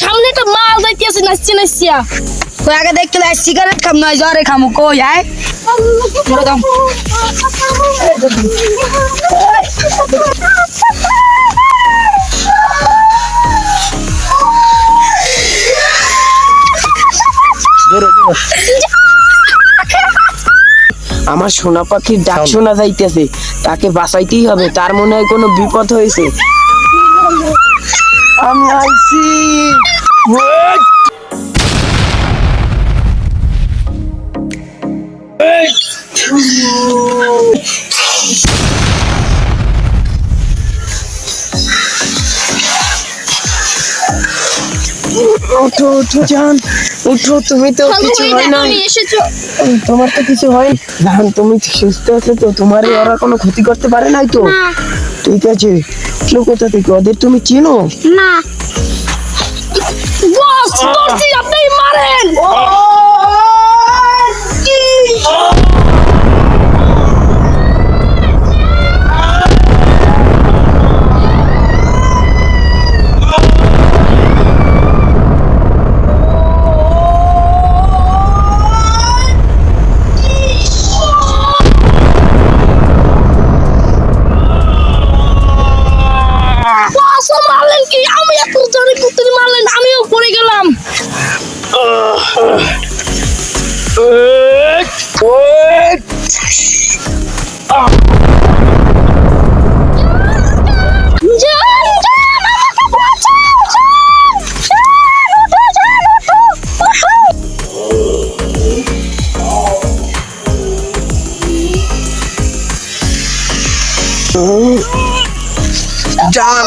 সামনে একটা মাল যাইতেছে নাচছে নাচছিয়া কই আগে দেখতে লাই সিগারেট খাম নয় জ্বরে খামু কই আয় দাম আমার সোনা পাখির ডাক শোনা যাইতেছে, তাকে বাঁচাইতেই হবে। তার মনে হয় কোনো বিপদ হয়েছে। আমি আইছি। উঠো উঠো জান, উঠো। তুমি তো কিছু হয় না, তোমার তো কিছু হয় জান, তুমি সুস্থ আছো তো? তোমার ওরা কোনো ক্ষতি করতে পারে নাই তো? ঠিক আছে, কোথা থেকে ওদের তুমি চিনো? না বস, ধরছি, আপনি মারেন। মারলেন কি? আমি এত জোরে কুত্তি মারলেন, আমিও পড়ে গেলাম। জান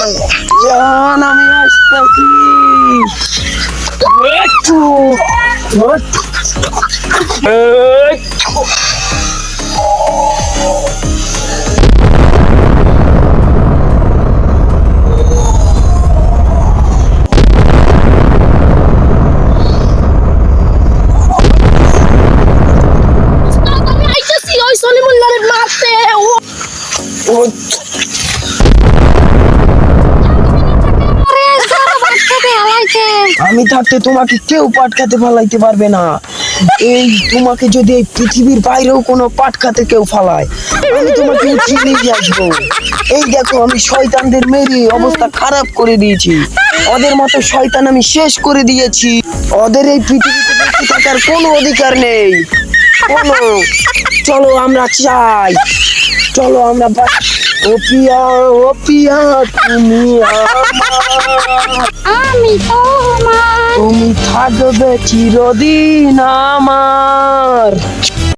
জান, আমি আসতেছি। আমি থাকতে তোমাকে কেউ পাটকাতে ফালাইতে পারবে না। এই তোমাকে যদি এই পৃথিবীর বাইরেও কোনো পাটকাতে কেউ ফালায়, আমি তোমাকে উঠিয়ে নিয়ে আসবো। এই দেখো, আমি শয়তানদের মেরে অবস্থা খারাপ করে দিয়েছি। ওদের মতো শয়তান আমি শেষ করে দিয়েছি। ওদের এই পৃথিবীতে বেঁচে থাকার কোনো অধিকার নেই। চলো আমরা চাই, চলো আমরা। ও পিয়া, ও পিয়া, তুমি আমার, আমি তোমার, তুমি থাকবে চিরদিন আমার।